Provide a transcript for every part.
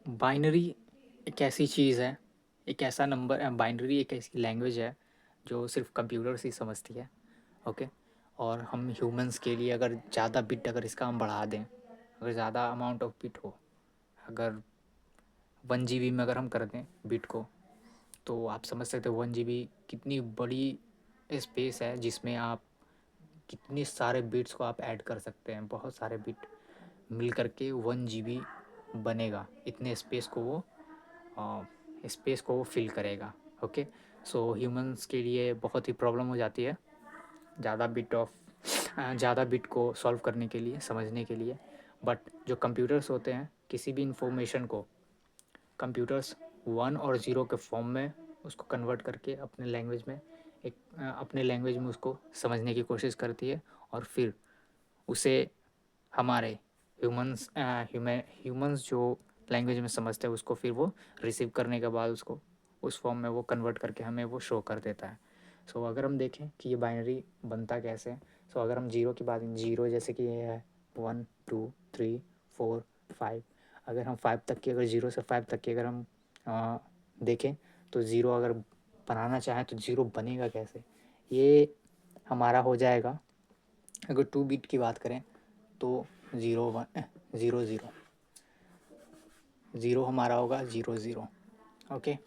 Binary एक ऐसी चीज़ है, एक ऐसा नंबर बाइनरी एक ऐसी लैंग्वेज है जो सिर्फ कंप्यूटर्स ही समझती है। ओके। और हम ह्यूमंस के लिए अगर ज़्यादा बिट अगर इसका हम बढ़ा दें, अगर ज़्यादा अमाउंट ऑफ बिट हो, अगर 1 GB में अगर हम कर दें बिट को, तो आप समझ सकते हो 1 GB कितनी बड़ी स्पेस है जिसमें आप कितने सारे बिट्स को आप ऐड कर सकते हैं। बहुत सारे बिट मिल करके 1 GB बनेगा, इतने स्पेस को वो फिल करेगा। ओके। सो ह्यूमंस के लिए बहुत ही प्रॉब्लम हो जाती है ज़्यादा बिट को सॉल्व करने के लिए, समझने के लिए। बट जो कंप्यूटर्स होते हैं, किसी भी इंफॉर्मेशन को कंप्यूटर्स 1 और 0 के फॉर्म में उसको कन्वर्ट करके अपने लैंग्वेज में उसको समझने की कोशिश करती है, और फिर उसे हमारे ह्यूमंस जो लैंग्वेज में समझते हैं उसको फिर वो रिसीव करने के बाद उसको उस फॉर्म में वो कन्वर्ट करके हमें वो शो कर देता है। सो अगर हम देखें कि ये बाइनरी बनता कैसे है, सो अगर हम जीरो की बात, जीरो जैसे कि ये है 1 2 3 4 5, अगर हम 5 तक की, अगर 0 से 5 तक की अगर हम देखें, तो ज़ीरो अगर बनाना चाहें तो ज़ीरो बनेगा कैसे। ये हमारा हो जाएगा, अगर 2 बिट की बात करें तो 0 1 0 0, ज़ीरो हमारा होगा 0 0। ओके।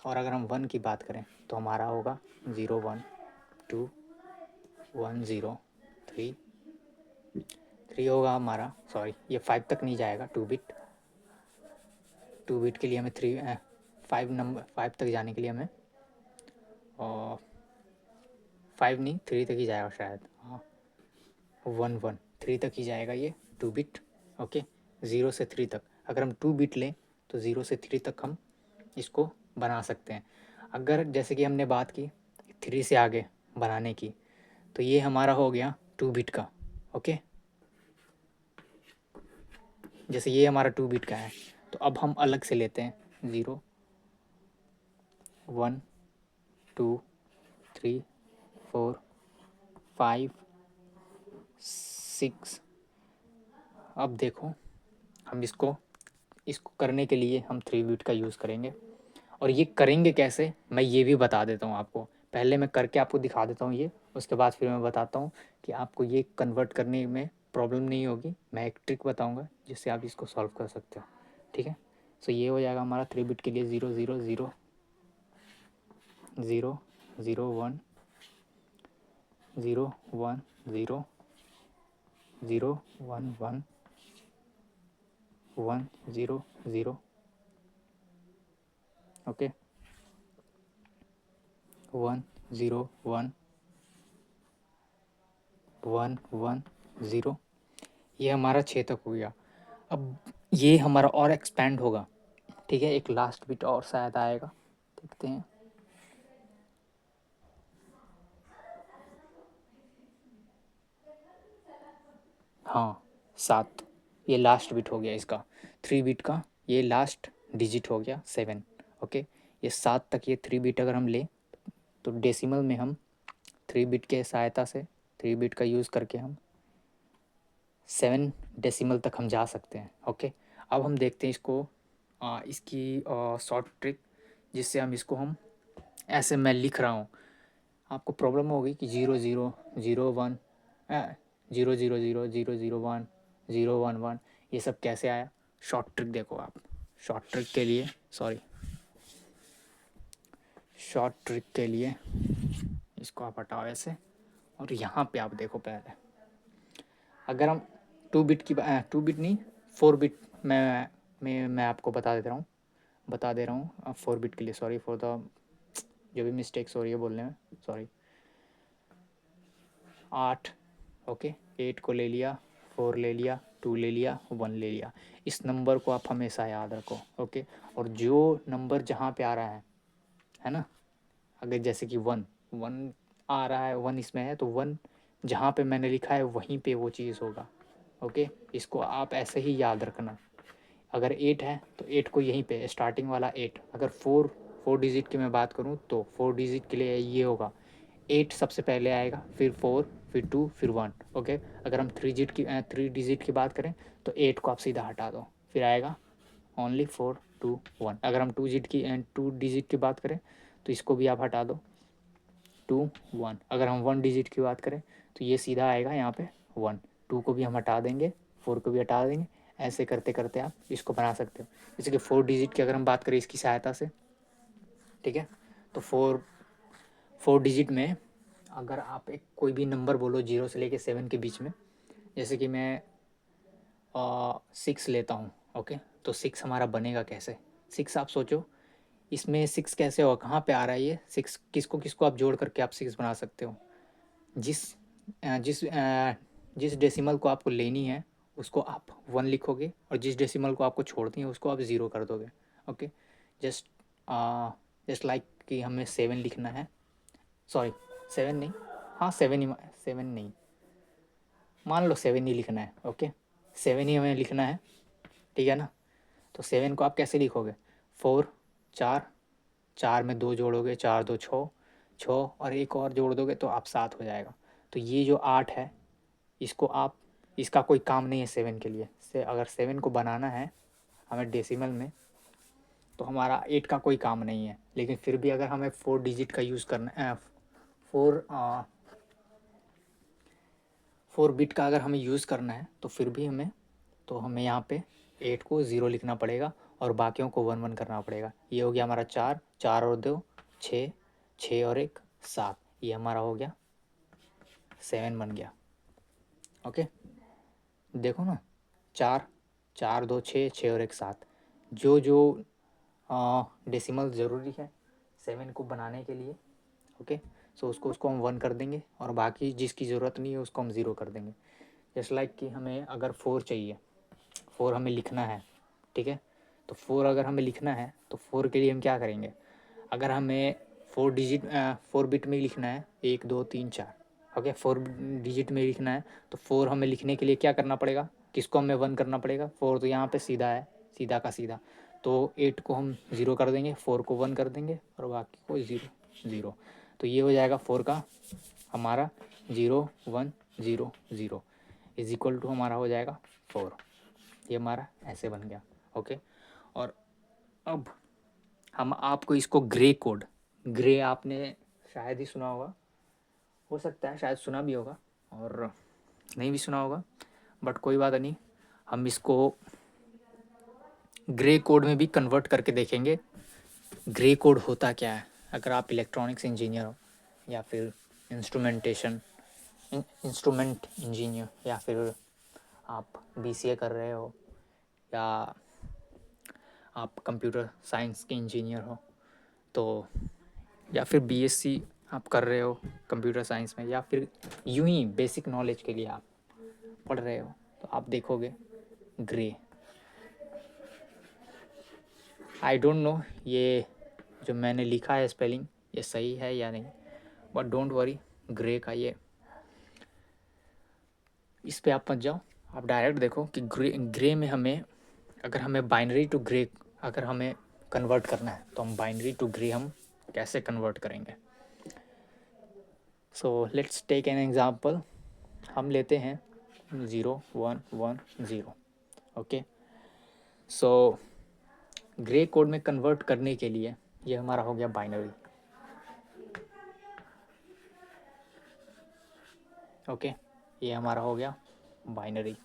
और अगर हम 1 की बात करें तो हमारा होगा 0 1 2 1 0 3 3 होगा हमारा। सॉरी, ये 5 तक नहीं जाएगा। 2 बिट के लिए हमें 5 तक जाने के लिए हमें, और 5 नहीं, 3 तक ही जाएगा शायद। हाँ, 1 1 3 तक ही जाएगा ये 2 बिट। ओके। 0 से 3 तक अगर हम 2 बिट लें तो 0 से 3 तक हम इसको बना सकते हैं। अगर जैसे कि हमने बात की 3 से आगे बनाने की, तो ये हमारा हो गया 2 बिट का। ओके। जैसे ये हमारा 2 बिट का है, तो अब हम अलग से लेते हैं 0 1 2 3 4 5 6। अब देखो, हम इसको करने के लिए हम 3 बिट का यूज़ करेंगे, और ये करेंगे कैसे मैं ये भी बता देता हूँ आपको। पहले मैं करके आपको दिखा देता हूँ ये, उसके बाद फिर मैं बताता हूँ कि आपको ये कन्वर्ट करने में प्रॉब्लम नहीं होगी। मैं एक ट्रिक बताऊँगा जिससे आप इसको सॉल्व कर सकते हो। ठीक है। सो ये हो जाएगा हमारा 3 बिट के लिए 0 0 0 0 1 0 0 1 0 0। ओके। 1 0 1 1 0। ये हमारा 6 तक हो गया। अब ये हमारा और एक्सपेंड होगा। ठीक है, एक लास्ट बिट और शायद आएगा, देखते हैं। हाँ, 7। ये लास्ट बिट हो गया इसका, 3 बिट का ये लास्ट डिजिट हो गया 7। ओके। ये 7 तक ये 3 बिट अगर हम लें, तो डेसिमल में हम 3 बिट के सहायता से, 3 बिट का यूज़ करके हम 7 डेसिमल तक हम जा सकते हैं। ओके। अब हम देखते हैं इसको, इसकी शॉर्ट ट्रिक, जिससे हम ऐसे मैं लिख रहा हूँ, आपको प्रॉब्लम होगी कि 0 0 0 1 0 0 0 0 0 1 0 1 1 ये सब कैसे आया। शॉर्ट ट्रिक देखो आप। शॉर्ट ट्रिक के लिए सॉरी शॉर्ट ट्रिक के लिए इसको आप हटाओ ऐसे, और यहाँ पे आप देखो पहले, अगर हम 2 बिट नहीं, 4 बिट मैं आपको बता दे रहा हूँ 4 बिट के लिए। सॉरी फॉर द जो भी मिस्टेक्स हो रही है बोलने में, सॉरी। 8। ओके। 8 को ले लिया, 4 ले लिया, 2 ले लिया, 1 ले लिया। इस नंबर को आप हमेशा याद रखो। ओके। और जो नंबर जहाँ पे आ रहा है ना, अगर जैसे कि 1 1 आ रहा है, 1 इसमें है, तो 1 जहाँ पे मैंने लिखा है वहीं पे वो चीज़ होगा। ओके। इसको आप ऐसे ही याद रखना। अगर 8 है तो 8 को यहीं पे स्टार्टिंग वाला 8। अगर 4 डिजिट की मैं बात करूँ तो 4 डिजिट के लिए ये होगा, 8 सबसे पहले आएगा, फिर 4, फिर 2, फिर 1। ओके। अगर हम 3 डिजिट की बात करें तो 8 को आप सीधा हटा दो, फिर आएगा ओनली 4 2 1। अगर हम 2 डिजिट की बात करें तो इसको भी आप हटा दो 2 1। अगर हम 1 डिजिट की बात करें तो ये सीधा आएगा यहाँ पे 1। 2 को भी हम हटा देंगे, 4 को भी हटा देंगे। ऐसे करते करते आप इसको बना सकते हो। जैसे कि 4 डिजिट की अगर हम बात करें इसकी सहायता से, ठीक है, तो 4 डिजिट में अगर आप एक कोई भी नंबर बोलो 0 से लेके 7 के बीच में, जैसे कि मैं 6 लेता हूँ, ओके, तो 6 हमारा बनेगा कैसे? 6 आप सोचो, इसमें 6 कैसे होगा, कहाँ पे आ रहा है ये 6? किसको किसको आप जोड़ करके आप 6 बना सकते हो? जिस जिस डेसिमल को आपको लेनी है उसको आप 1 लिखोगे, और जिस डेसिमल को आपको छोड़नी है उसको आप 0 कर दोगे। ओके, जस्ट जस्ट लाइक कि हमें 7 लिखना है, सॉरी 7 नहीं, हाँ 7 नहीं, मान लो 7 ही लिखना है। ओके, 7 ही हमें लिखना है, ठीक है ना? तो 7 को आप कैसे लिखोगे? 4 4, 4 में 2 जोड़ोगे, 4 2 6, 6 और एक और जोड़ दोगे तो आप 7 हो जाएगा। तो ये जो 8 है इसको आप, इसका कोई काम नहीं है 7 के लिए से। अगर 7 को बनाना है हमें डेसिमल में तो हमारा 8 का कोई काम नहीं है। लेकिन फिर भी अगर हमें 4 डिजिट का यूज़ करना है, 4 बिट का अगर हमें यूज़ करना है तो फिर भी हमें यहाँ पे 8 को 0 लिखना पड़ेगा और बाकियों को 1 1 करना पड़ेगा। ये हो गया हमारा 4, 4 और 2 6, 6 और 1 7, ये हमारा हो गया 7 बन गया। ओके, देखो ना, 4 4 2 6, 6 और 1 7, जो जो डेसिमल ज़रूरी है 7 को बनाने के लिए, ओके, सो उसको हम 1 कर देंगे और बाकी जिसकी ज़रूरत नहीं है उसको हम 0 कर देंगे। जस्ट लाइक कि हमें अगर 4 चाहिए, 4 हमें लिखना है, ठीक है, तो 4 अगर हमें लिखना है तो 4 के लिए हम क्या करेंगे? अगर हमें 4 बिट में ही लिखना है, 1 2 3 4, ओके, 4 डिजिट में लिखना है तो 4 हमें लिखने के लिए क्या करना पड़ेगा? किसको हमें 1 करना पड़ेगा? 4 तो यहाँ पे सीधा है, सीधा का सीधा, तो 8 को हम 0 कर देंगे, 4 को 1 कर देंगे और बाकी को 0 0। तो ये हो जाएगा 4 का हमारा 0 1 0 0 इज इक्वल टू हमारा हो जाएगा 4। ये हमारा ऐसे बन गया। ओके, और अब हम आपको इसको ग्रे आपने शायद ही सुना होगा, हो सकता है शायद सुना भी होगा और नहीं भी सुना होगा, बट कोई बात नहीं, हम इसको ग्रे कोड में भी कन्वर्ट करके देखेंगे। ग्रे कोड होता क्या है? अगर आप इलेक्ट्रॉनिक्स इंजीनियर हो या फिर इंस्ट्रूमेंट इंजीनियर, या फिर आप बीसीए कर रहे हो, या आप कंप्यूटर साइंस के इंजीनियर हो, तो या फिर बीएससी आप कर रहे हो कंप्यूटर साइंस में, या फिर यूं ही बेसिक नॉलेज के लिए आप पढ़ रहे हो, तो आप देखोगे ग्रे। आई डोंट नो ये जो मैंने लिखा है स्पेलिंग ये सही है या नहीं, बट डोंट वरी, ग्रे का ये, इस पे आप मत जाओ, आप डायरेक्ट देखो कि ग्रे में हमें, अगर हमें बाइनरी टू ग्रे अगर हमें कन्वर्ट करना है तो हम बाइनरी टू ग्रे हम कैसे कन्वर्ट करेंगे? So let's take an example. हम लेते हैं 0 1 1 0। ओके, सो ग्रे कोड में कन्वर्ट करने के लिए ये हमारा हो गया बाइनरी। ओके, ये हमारा हो गया बाइनरी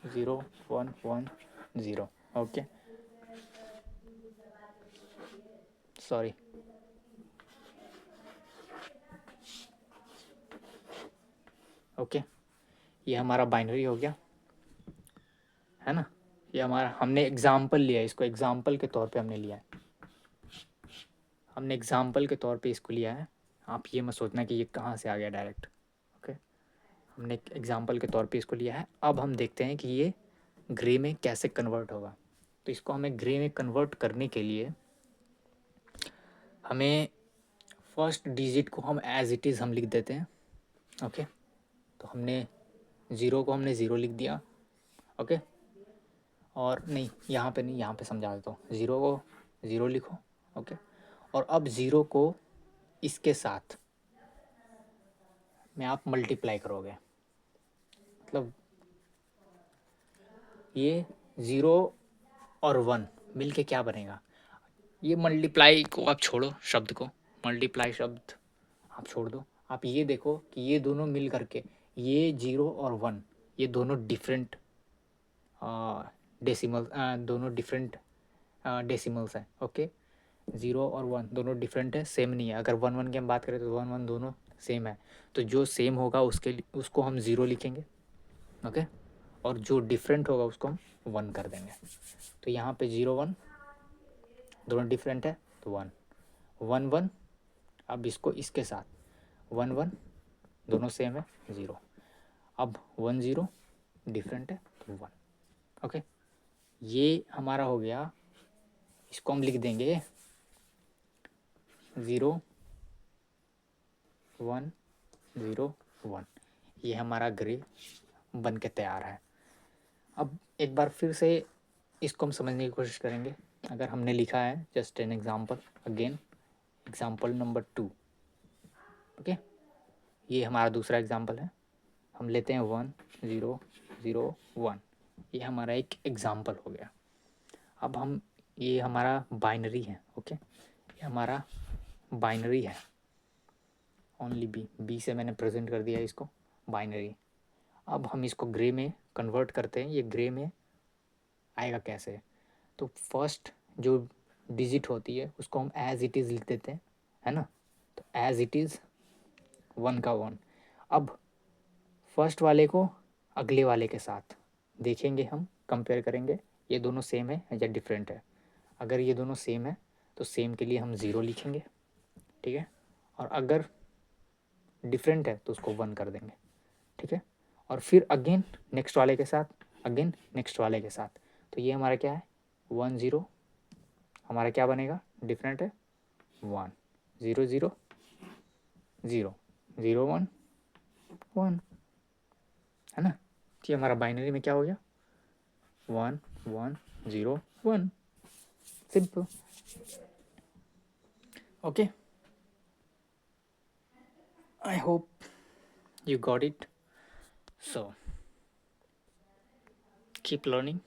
0 1 1 0। ओके, सॉरी, ओके, ये हमारा बाइनरी हो गया, है ना? ये हमारा, हमने एग्जाम्पल लिया है, इसको एग्जाम्पल के तौर पे हमने लिया है, हमने एग्जाम्पल के तौर पे इसको लिया है। आप ये मत सोचना कि ये कहाँ से आ गया डायरेक्ट। ओके, हमने एक एग्जाम्पल के तौर पे इसको लिया है। अब हम देखते हैं कि ये ग्रे में कैसे कन्वर्ट होगा। तो इसको हमें ग्रे में कन्वर्ट करने के लिए हमें फर्स्ट डिजिट को हम एज इट इज़ हम लिख देते हैं। ओके, तो हमने 0 को हमने 0 लिख दिया। ओके, और नहीं, यहाँ पे नहीं, यहाँ पे समझा देता हूँ। 0 को 0 लिखो। ओके, और अब 0 को इसके साथ में आप मल्टीप्लाई करोगे, मतलब ये 0 और 1 मिल के क्या बनेगा, ये मल्टीप्लाई को आप छोड़ो, शब्द को मल्टीप्लाई शब्द आप छोड़ दो, आप ये देखो कि ये दोनों मिल करके ये 0 और 1 ये दोनों डिफरेंट डेसिमल, दोनों डिफरेंट डेसिमल्स हैं। ओके, 0 और 1 दोनों डिफरेंट है, सेम नहीं है। अगर 1 1 की हम बात करें तो 1 1 दोनों सेम है, तो जो सेम होगा उसको हम 0 लिखेंगे। ओके, और जो डिफरेंट होगा उसको हम 1 कर देंगे। तो यहाँ पे 0 1 दोनों डिफरेंट है तो 1 1 1, अब इसको इसके साथ 1 1 दोनों सेम है 0, अब 1 0 डिफरेंट है तो 1। ओके, ये हमारा हो गया, इसको हम लिख देंगे 0 1 0 1, ये हमारा ग्रे बन के तैयार है। अब एक बार फिर से इसको हम समझने की कोशिश करेंगे। अगर हमने लिखा है just an example, again example number 2। Okay, ये हमारा दूसरा एग्जांपल है, हम लेते हैं 1 0 0 1, ये हमारा एक एग्जांपल हो गया। अब हम, ये हमारा बाइनरी है। ओके, ये हमारा बाइनरी है, ओनली बी से मैंने प्रेजेंट कर दिया इसको बाइनरी। अब हम इसको ग्रे में कन्वर्ट करते हैं, ये ग्रे में आएगा कैसे, तो फर्स्ट जो डिजिट होती है उसको हम एज इट इज़ लिख देते हैं, है ना। तो एज इट इज़ 1 का 1। अब फर्स्ट वाले को अगले वाले के साथ देखेंगे, हम कंपेयर करेंगे ये दोनों सेम है या डिफरेंट है। अगर ये दोनों सेम है तो सेम के लिए हम 0 लिखेंगे, ठीक है, और अगर डिफरेंट है तो उसको 1 कर देंगे, ठीक है। और फिर अगेन नेक्स्ट वाले के साथ, अगेन नेक्स्ट वाले के साथ, तो ये हमारा क्या है 1 0, हमारा क्या बनेगा, डिफरेंट है 1 0 0 0 0 1 1, है ना। तो ये हमारा बाइनरी में क्या हो गया 1 1 0 1, simple. Okay, I hope you got it. So keep learning,